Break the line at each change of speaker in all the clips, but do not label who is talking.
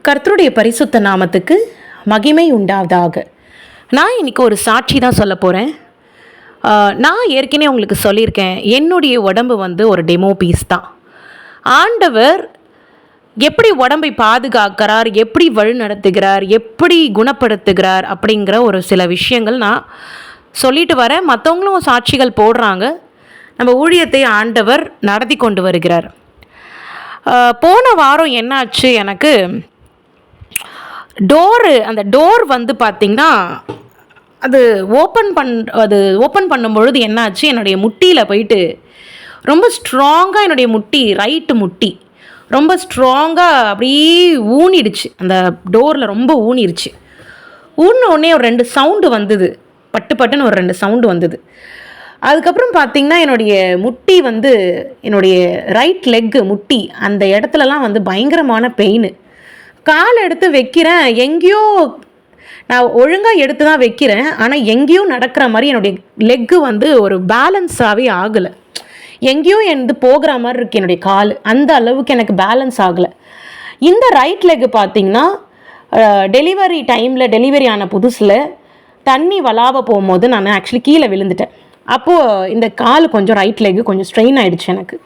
கர்த்தருடைய பரிசுத்த நாமத்துக்கு மகிமை உண்டாவதாக. நான் இன்றைக்கி ஒரு சாட்சி தான் சொல்ல போகிறேன். நான் ஏற்கனவே உங்களுக்கு சொல்லியிருக்கேன், என்னுடைய உடம்பு ஒரு டெமோ பீஸ் தான். ஆண்டவர் எப்படி உடம்பை பாதுகாக்கிறார், எப்படி வழி நடத்துகிறார், எப்படி குணப்படுத்துகிறார் அப்படிங்கிற ஒரு சில விஷயங்கள் நான் சொல்லிட்டு வரேன். மற்றவங்களும் சாட்சிகள் போடுறாங்க. நம்ம ஊழியத்தை ஆண்டவர் நடத்தி கொண்டு வருகிறார். போன வாரம் என்னாச்சு, எனக்கு அந்த டோர் பார்த்திங்கன்னா அது ஓப்பன் பண்ணும்பொழுது என்னாச்சு, என்னுடைய முட்டியில் போயிட்டு ரொம்ப ஸ்ட்ராங்காக என்னுடைய முட்டி, ரைட்டு முட்டி ரொம்ப ஸ்ட்ராங்காக அப்படியே ஊனிடுச்சு. அந்த டோரில் ரொம்ப ஊனிருச்சு. ஊன்னோடனே ஒரு 2 சவுண்டு வந்தது, பட்டு பட்டுன்னு ஒரு 2 சவுண்டு வந்தது. அதுக்கப்புறம் பார்த்திங்கன்னா என்னுடைய முட்டி என்னுடைய ரைட் லெக்கு முட்டி அந்த இடத்துலலாம் பயங்கரமான பெயின். கால் எடுத்து வைக்கிறேன், எங்கேயோ நான் ஒழுங்காக எடுத்து தான் வைக்கிறேன், ஆனால் எங்கேயோ நடக்கிற மாதிரி என்னுடைய லெக்கு ஒரு பேலன்ஸாகவே ஆகலை. எங்கேயோ போகிற மாதிரி இருக்குது என்னுடைய கால், அந்த அளவுக்கு எனக்கு பேலன்ஸ் ஆகலை. இந்த ரைட் லெக்கு பார்த்திங்கன்னா டெலிவரி டைமில், டெலிவரி ஆன புதுசில் தண்ணி வளாவ போகும்போது நான் ஆக்சுவலி கீழே விழுந்துட்டேன். அப்போது இந்த கால் கொஞ்சம் ரைட் லெக்கு கொஞ்சம் ஸ்ட்ரெயின் ஆகிடுச்சு எனக்கு.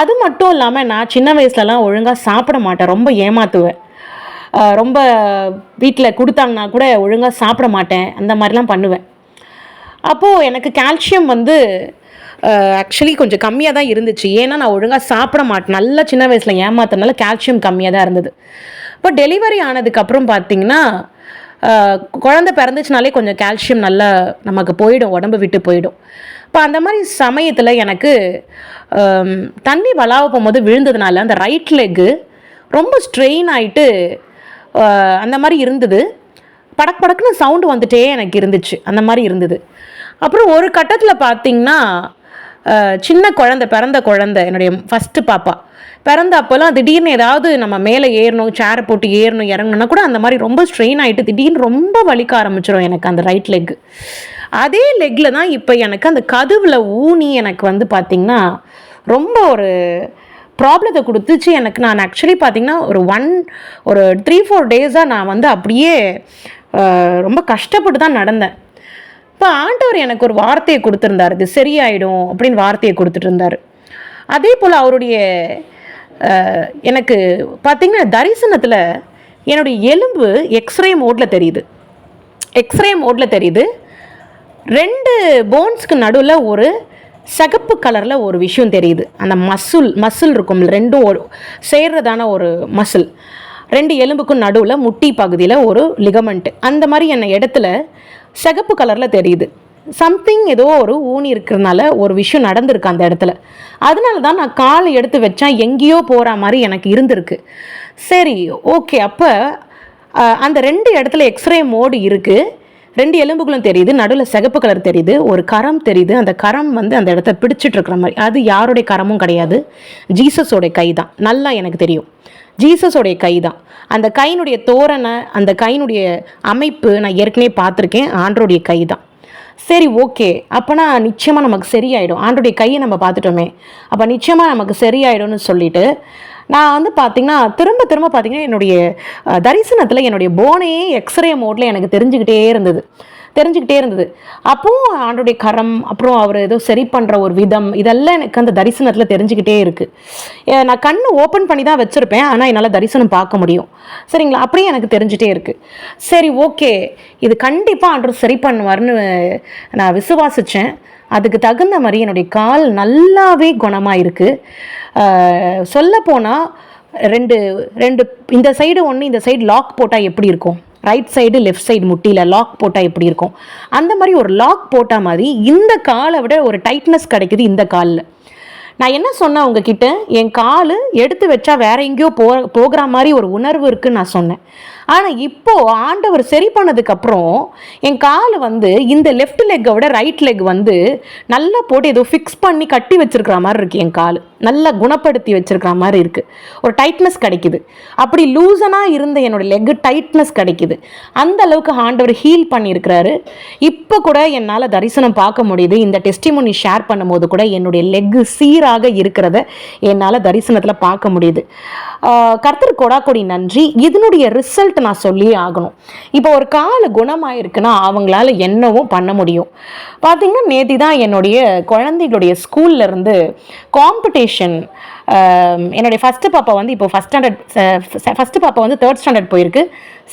அது மட்டும் இல்லாமல் நான் சின்ன வயசுலலாம் ஒழுங்காக சாப்பிட மாட்டேன், ரொம்ப ஏமாற்றுவேன். ரொம்ப வீட்டில் கொடுத்தாங்கன்னா கூட ஒழுங்காக சாப்பிட மாட்டேன், அந்த மாதிரிலாம் பண்ணுவேன். அப்போது எனக்கு கால்சியம் ஆக்சுவலி கொஞ்சம் கம்மியாக தான் இருந்துச்சு. ஏன்னா நான் ஒழுங்காக சாப்பிட மாட்டேன், நல்லா சின்ன வயசில் ஏமாத்துறதுனால கால்சியம் கம்மியாக தான் இருந்தது. இப்போ டெலிவரி ஆனதுக்கப்புறம் பார்த்திங்கன்னா குழந்தை பிறந்துச்சுனாலே கொஞ்சம் கால்சியம் நல்லா நமக்கு போயிடும், உடம்பு விட்டு போயிடும். இப்போ அந்த மாதிரி சமயத்தில் எனக்கு தண்ணி வளாவ போகும்போது விழுந்ததுனால அந்த ரைட் லெக்கு ரொம்ப ஸ்ட்ரெயின் ஆகிட்டு அந்த மாதிரி இருந்தது. படக்கு படக்குன்னு சவுண்டு வந்துட்டே எனக்கு இருந்துச்சு, அந்த மாதிரி இருந்தது. அப்புறம் ஒரு கட்டத்தில் பார்த்திங்கன்னா சின்ன குழந்தை, பிறந்த குழந்தை, என்னுடைய ஃபஸ்ட்டு பாப்பா பிறந்த அப்போல்லாம் திடீர்னு ஏதாவது நம்ம மேலே ஏறணும், சேரை போட்டு ஏறணும் இறங்கணுன்னா கூட அந்த மாதிரி ரொம்ப ஸ்ட்ரெயின் ஆகிட்டு திடீர்னு ரொம்ப வலிக்க ஆரம்பிச்சிடும் எனக்கு அந்த ரைட் லெக்கு. அதே லெக்கில் தான் இப்போ எனக்கு அந்த கதவில் ஊனி எனக்கு பார்த்திங்கன்னா ரொம்ப ஒரு ப்ராப்ளத்தை கொடுத்துச்சு எனக்கு. நான் ஆக்சுவலி பார்த்திங்கன்னா ஒரு 3-4 டேஸாக நான் அப்படியே ரொம்ப கஷ்டப்பட்டு தான் நடந்தேன். இப்போ ஆண்டவர் எனக்கு ஒரு வார்த்தையை கொடுத்துருந்தார், இது சரியாயிடும் அப்படின்னு வார்த்தையை கொடுத்துட்டு இருந்தார். அதே போல் அவருடைய எனக்கு பார்த்திங்கன்னா தரிசனத்தில் என்னுடைய எலும்பு எக்ஸ்ரே மோடில் தெரியுது. 2 போன்ஸ்க்கு நடுவில் ஒரு சிகப்பு கலரில் ஒரு விஷயம் தெரியுது. அந்த மசில் இருக்கும், ரெண்டும் சேர்றதான ஒரு மசில், 2 எலும்புக்கும் நடுவில் முட்டி பகுதியில் ஒரு லிகமெண்ட், அந்த மாதிரி என்ன இடத்துல சிகப்பு கலரில் தெரியுது. சம்திங் ஏதோ ஒரு ஊனி இருக்கிறதுனால ஒரு விஷயம் நடந்திருக்கு அந்த இடத்துல. அதனால தான் நான் காலை எடுத்து வச்சா எங்கேயோ போகிற மாதிரி எனக்கு இருந்திருக்கு. சரி, ஓகே. அப்போ அந்த 2 இடத்துல எக்ஸ்ரே மோடு இருக்குது, 2 எலும்புகளும் தெரியுது, நடுவில் சிகப்பு கலர் தெரியுது, ஒரு கரம் தெரியுது. அந்த கரம் அந்த இடத்த பிடிச்சிட்டு இருக்கிற மாதிரி, அது யாருடைய கரமும் கிடையாது, ஜீசஸோடைய கை தான். நல்லா எனக்கு தெரியும், ஜீசஸோடைய கை தான். அந்த கையினுடைய தோரணை, அந்த கையினுடைய அமைப்பு நான் ஏற்கனவே பார்த்துருக்கேன், ஆண்டருடைய கை தான். சரி, ஓகே, அப்போனா நிச்சயமாக நமக்கு சரியாயிடும், ஆண்டருடைய கையை நம்ம பார்த்துட்டோமே, அப்போ நிச்சயமாக நமக்கு சரியாயிடும்னு சொல்லிட்டு நான் பார்த்திங்கன்னா திரும்ப பார்த்திங்கன்னா என்னுடைய தரிசனத்தில் என்னுடைய போனையே எக்ஸ்ரே மோடில் எனக்கு தெரிஞ்சுக்கிட்டே இருந்தது. அப்போது ஆண்டருடைய கரம், அப்புறம் அவர் ஏதோ சரி பண்ணுற ஒரு விதம், இதெல்லாம் எனக்கு அந்த தரிசனத்தில் தெரிஞ்சுக்கிட்டே இருக்குது. நான் கண் ஓப்பன் பண்ணி தான் வச்சுருப்பேன், ஆனால் என்னால் தரிசனம் பார்க்க முடியும். சரிங்களா, அப்படியே எனக்கு தெரிஞ்சிட்டே இருக்குது. சரி, ஓகே, இது கண்டிப்பாக ஆண்டவர் சரி பண்ணுவார்னு நான் விசுவாசித்தேன். அதுக்கு தகுந்த மாதிரி என்னுடைய கால் நல்லாவே குணமாக இருக்குது. சொல்லப்போனால் 2 இந்த சைடு ஒன்று, இந்த சைடு லாக் போட்டால் எப்படி இருக்கும், ரைட் சைடு லெஃப்ட் சைடு முட்டியில் லாக் போட்டால் எப்படி இருக்கும், அந்த மாதிரி ஒரு லாக் போட்டால் மாதிரி இந்த காலை விட ஒரு டைட்னஸ் கிடைக்குது இந்த காலில். நான் என்ன சொன்னேன் உங்ககிட்ட, என் கால் எடுத்து வச்சா வேற எங்கேயோ போகிற மாதிரி ஒரு உணர்வு இருக்குன்னு நான் சொன்னேன். ஆனால் இப்போது ஆண்டவர் சரி பண்ணதுக்கப்புறம் என் கால் வந்து இந்த லெஃப்ட் லெக்கை விட ரைட் லெக் வந்து நல்லா போட்டு ஏதோ ஃபிக்ஸ் பண்ணி கட்டி வச்சிருக்கிற மாதிரி இருக்குது. என் கால் நல்லா குணப்படுத்தி வச்சிருக்கிற மாதிரி இருக்குது. ஒரு டைட்னஸ் கிடைக்குது. அப்படி லூசனாக இருந்த என்னோட லெக்கு டைட்னஸ் கிடைக்குது. அந்த அளவுக்கு ஆண்டவர் ஹீல் பண்ணியிருக்கிறாரு. இப்போ கூட என்னால் தரிசனம் பார்க்க முடியுது. இந்த டெஸ்டிமோனி ஷேர் பண்ணும்போது கூட என்னுடைய லெக்கு சீராக இருக்கிறத என்னால் தரிசனத்தில் பார்க்க முடியுது. கர்த்தர் கொடாக்கொடி நன்றி. இதனுடைய ரிசல்ட் நான் சொல்லியே ஆகணும். இப்போ ஒரு கால் குணமாயிருக்குன்னா அவங்களால என்னவும் பண்ண முடியும். பார்த்தீங்கன்னா நேற்று தான் என்னுடைய குழந்தைகளுடைய ஸ்கூல்லேருந்து காம்படிஷன், என்னுடைய ஃபஸ்ட்டு பாப்பா வந்து இப்போ ஃபஸ்ட்டு பாப்பா வந்து 3rd ஸ்டாண்டர்ட் போயிருக்கு.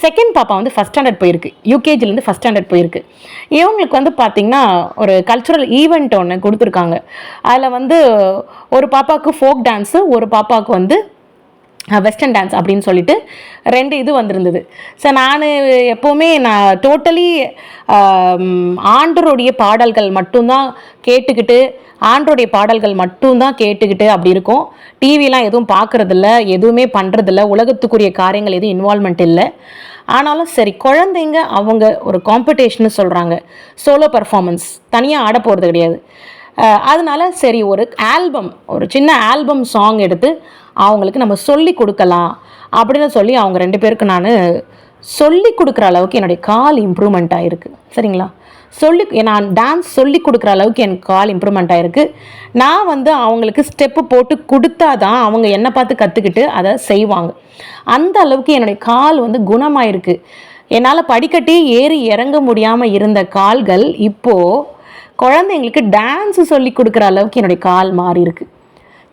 செகண்ட் பாப்பா வந்து 1st ஸ்டாண்டர்ட் போயிருக்கு. யூகேஜிலேருந்து 1st ஸ்டாண்டர்ட் போயிருக்கு. இவங்களுக்கு வந்து பார்த்திங்கன்னா ஒரு கல்ச்சுரல் ஈவெண்ட் ஒன்று கொடுத்துருக்காங்க. அதில் வந்து ஒரு பாப்பாவுக்கு ஃபோக் டான்ஸு, ஒரு பாப்பாவுக்கு வந்து வெஸ்டர்ன் டான்ஸ் அப்படின்னு சொல்லிட்டு 2 இது வந்திருந்தது. ஸோ நான் எப்போவுமே நான் டோட்டலி ஆண்டருடைய பாடல்கள் மட்டும்தான் கேட்டுக்கிட்டு, ஆண்டருடைய பாடல்கள் மட்டும்தான் கேட்டுக்கிட்டு அப்படி இருக்கும். டிவிலாம் எதுவும் பார்க்குறதில்ல, எதுவுமே பண்ணுறதில்ல, உலகத்துக்குரிய காரியங்கள் எதுவும் இன்வால்மெண்ட் இல்லை. ஆனாலும் சரி, குழந்தைங்க அவங்க ஒரு காம்படிஷன்னு சொல்கிறாங்க, சோலோ பர்ஃபார்மன்ஸ், தனியாக ஆட போகிறது கிடையாது. அதனால சரி ஒரு சின்ன ஆல்பம் சாங் எடுத்து அவங்களுக்கு நம்ம சொல்லி கொடுக்கலாம் அப்படின்னு சொல்லி அவங்க 2 பேருக்கு நான் சொல்லி கொடுக்குற அளவுக்கு என்னுடைய கால் இம்ப்ரூவ்மெண்ட் ஆகிருக்கு. சரிங்களா? நான் டான்ஸ் சொல்லி கொடுக்குற அளவுக்கு என் கால் இம்ப்ரூவ்மெண்ட் ஆகிருக்கு. நான் வந்து அவங்களுக்கு ஸ்டெப்பு போட்டு கொடுத்தா தான் அவங்க என்னை பார்த்து கற்றுக்கிட்டு அதை செய்வாங்க. அந்த அளவுக்கு என்னுடைய கால் வந்து குணமாயிருக்கு. என்னால் படிக்கட்டி ஏறி இறங்க முடியாமல் இருந்த கால்கள் இப்போது குழந்தைங்களுக்கு டான்ஸு சொல்லி கொடுக்குற அளவுக்கு என்னுடைய கால் மாறி இருக்கு.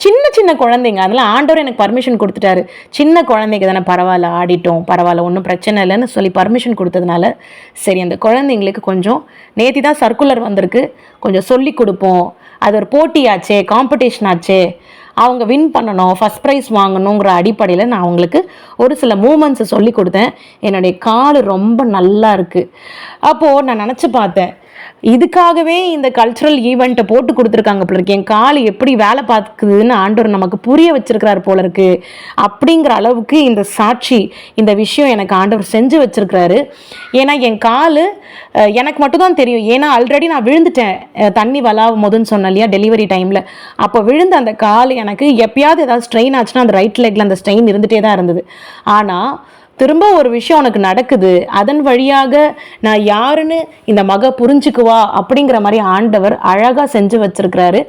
சின்ன குழந்தைங்க, அதெல்லாம் ஆண்டவர் எனக்கு பர்மிஷன் கொடுத்துட்டாரு. சின்ன குழந்தைங்க தானே, பரவாயில்ல, ஆடிட்டோம், பரவாயில்ல, ஒன்றும் பிரச்சனை இல்லைன்னு சொல்லி பர்மிஷன் கொடுத்ததுனால சரி அந்த குழந்தைங்களுக்கு கொஞ்சம் நேற்று தான் சர்க்குலர் வந்திருக்கு, கொஞ்சம் சொல்லி கொடுப்போம், அது ஒரு போட்டியாச்சே, காம்படிஷன் ஆச்சே, அவங்க வின் பண்ணணும், ஃபஸ்ட் ப்ரைஸ் வாங்கணுங்கிற அடிப்படையில் நான் அவங்களுக்கு ஒரு சில மூமெண்ட்ஸை சொல்லி கொடுத்தேன். என்னுடைய கால் ரொம்ப நல்லா இருக்குது. அப்போது நான் நினச்சி பார்த்தேன், இதுக்காகவே இந்த கல்ச்சுரல் ஈவெண்ட்டை போட்டு கொடுத்துருக்காங்க போல இருக்கு. என் கால் எப்படி வேலை பார்க்குதுன்னு ஆண்டவர் நமக்கு புரிய வச்சிருக்கிறார் போல இருக்கு. அப்படிங்கிற அளவுக்கு இந்த சாட்சி, இந்த விஷயம் எனக்கு ஆண்டவர் செஞ்சு வச்சிருக்கிறாரு. ஏன்னா என் கால் எனக்கு மட்டும்தான் தெரியும். ஏன்னா ஆல்ரெடி நான் விழுந்துட்டேன், தண்ணி வளாவும் போதுன்னு சொன்னேன் இல்லையா, டெலிவரி டைமில். அப்போ விழுந்த அந்த கால் எனக்கு எப்பயாவது ஏதாவது ஸ்ட்ரெயின் ஆச்சுன்னா அந்த ரைட் லெக்கில் அந்த ஸ்ட்ரெயின் இருந்துகிட்டே தான் இருந்தது. ஆனால் திரும்ப ஒரு விஷயம் உனக்கு நடக்குது, அதன் வழியாக நான் யாருன்னு இந்த மக புரிஞ்சுக்குவா அப்படிங்கிற மாதிரி ஆண்டவர் அழகாக செஞ்சு வச்சிருக்கிறாரு.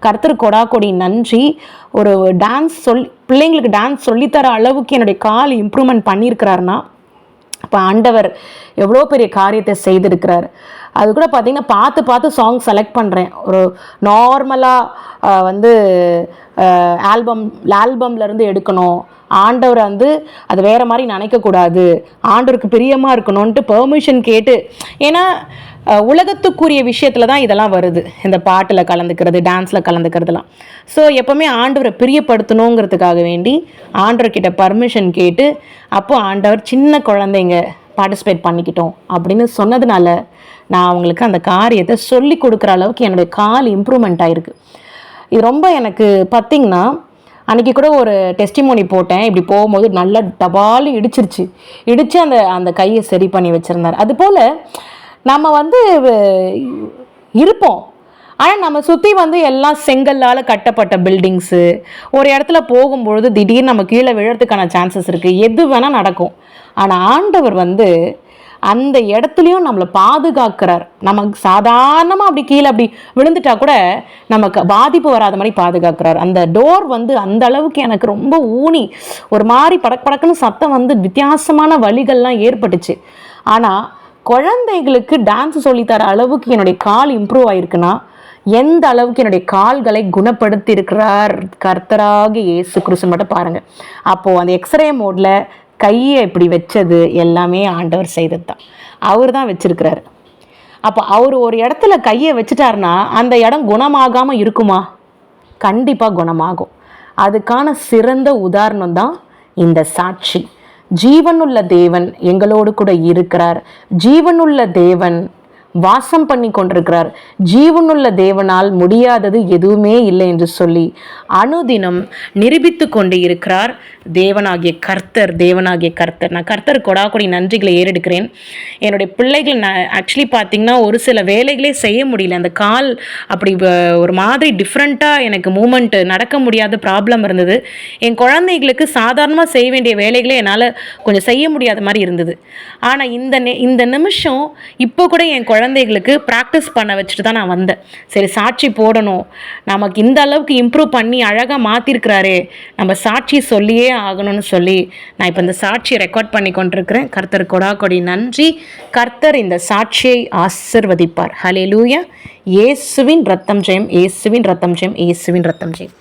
கர்த்தர் கொடாக்கொடி நன்றி. ஒரு டான்ஸ் பிள்ளைங்களுக்கு டான்ஸ் சொல்லித்தர அளவுக்கு என்னுடைய கால் இம்ப்ரூவ்மெண்ட் பண்ணியிருக்கிறாருன்னா அப்போ ஆண்டவர் எவ்வளோ பெரிய காரியத்தை செய்திருக்கிறார். அது கூட பார்த்திங்கன்னா பார்த்து சாங் செலக்ட் பண்ணுறேன். ஒரு நார்மலாக வந்து ஆல்பம்லேருந்து எடுக்கணும், ஆண்டவர் வந்து அது வேறு மாதிரி நினைக்கக்கூடாது, ஆண்டவருக்கு பிரியமாக இருக்கணும்ன்ட்டு பெர்மிஷன் கேட்டு. ஏன்னா உலகத்துக்குரிய விஷயத்தில் தான் இதெல்லாம் வருது, இந்த பாட்டில் கலந்துக்கிறது, டான்ஸில் கலந்துக்கிறதுலாம். ஸோ எப்போவுமே ஆண்டவரை பிரியப்படுத்தணுங்கிறதுக்காக வேண்டி ஆண்டவர்கிட்ட பர்மிஷன் கேட்டு, அப்போது ஆண்டவர் சின்ன குழந்தைங்க பார்ட்டிசிபேட் பண்ணிக்கிட்டோம் அப்படின்னு சொன்னதுனால நான் அவங்களுக்கு அந்த காரியத்தை சொல்லி கொடுக்குற அளவுக்கு என்னுடைய கால் இம்ப்ரூவ்மெண்ட் ஆகிருக்கு. இது ரொம்ப எனக்கு பார்த்திங்கன்னா, அன்றைக்கி கூட ஒரு டெஸ்டிமோனி போட்டேன். இப்படி போகும்போது நல்லா டபாலும் இடித்து அந்த கையை சரி பண்ணி வச்சுருந்தார். அதுபோல் நம்ம வந்து இருப்போம், ஆனால் நம்ம சுற்றி வந்து எல்லாம் செங்கல்லால் கட்டப்பட்ட பில்டிங்ஸு. ஒரு இடத்துல போகும்பொழுது திடீர்னு நம்ம கீழே விழறதுக்கான சான்சஸ் இருக்குது, எது வேணால் நடக்கும். ஆனால் ஆண்டவர் வந்து அந்த இடத்துலையும் நம்மளை பாதுகாக்கிறார். நமக்கு சாதாரணமாக அப்படி கீழே அப்படி விழுந்துட்டா கூட நமக்கு பாதிப்பு வராத மாதிரி பாதுகாக்கிறார். அந்த டோர் வந்து அந்த அளவுக்கு எனக்கு ரொம்ப ஊனி ஒரு மாதிரி படக்குன்னு சத்தம் வந்து வித்தியாசமான வலிகள்லாம் ஏற்பட்டுச்சு. ஆனால் குழந்தைகளுக்கு டான்ஸ் சொல்லித்தர அளவுக்கு என்னுடைய கால் இம்ப்ரூவ் ஆகிருக்குன்னா எந்த அளவுக்கு என்னுடைய கால்களை குணப்படுத்தி இருக்கிறார் கர்த்தராகிய இயேசு கிறிஸ்து மட்டும் பாருங்கள். அப்போது அந்த எக்ஸ்ரே மோடில் கையை இப்படி வச்சது எல்லாமே ஆண்டவர் செய்தது தான், அவர் தான் வச்சிருக்கிறாரு. அப்போ அவர் ஒரு இடத்துல கையை வச்சுட்டாருன்னா அந்த இடம் குணமாகாமல் இருக்குமா? கண்டிப்பாக குணமாகும். அதுக்கான சிறந்த உதாரணம் தான் இந்த சாட்சி. ஜீவனுள்ள தேவன் எங்களோடு கூட இருக்கிறார். ஜீவனுள்ள தேவன் வாசம் பண்ணி கொண்டிருக்கிறார். ஜீவனுள்ள தேவனால் முடியாதது எதுவுமே இல்லை என்று சொல்லி அனுதினம் நிரூபித்து கொண்டு இருக்கிறார் தேவனாகிய கர்த்தர். நான் கர்த்தர் கொடாக்கொடி நன்றிகளை ஏறெடுக்கிறேன். என்னுடைய பிள்ளைகள் நான் ஆக்சுவலி பார்த்திங்கன்னா ஒரு சில வேலைகளே செய்ய முடியல. அந்த கால் அப்படி ஒரு மாதிரி டிஃப்ரெண்ட்டாக எனக்கு மூமெண்ட் நடக்க முடியாத ப்ராப்ளம் இருந்தது. என் குழந்தைகளுக்கு சாதாரணமாக செய்ய வேண்டிய வேலைகளே என்னால் கொஞ்சம் செய்ய முடியாத மாதிரி இருந்தது. ஆனால் இந்த நிமிஷம் இப்போ கூட என் குழந்தைகளுக்கு ப்ராக்டிஸ் பண்ண வச்சுட்டு தான் நான் வந்தேன். சரி, சாட்சி போடணும், நமக்கு இந்த அளவுக்கு இம்ப்ரூவ் பண்ணி அழகாக மாற்றிருக்கிறாரே, நம்ம சாட்சி சொல்லியே ஆகணும்னு சொல்லி நான் இப்போ இந்த சாட்சியை ரெக்கார்ட் பண்ணி கொண்டிருக்கிறேன். கர்த்தர் கொடாக்கொடி நன்றி. கர்த்தர் இந்த சாட்சியை ஆசிர்வதிப்பார். ஹல்லேலூயா. இயேசுவின் ரத்தம் ஜெயம், இயேசுவின் ரத்தம் ஜெயம், இயேசுவின் ரத்தம் ஜெயம்.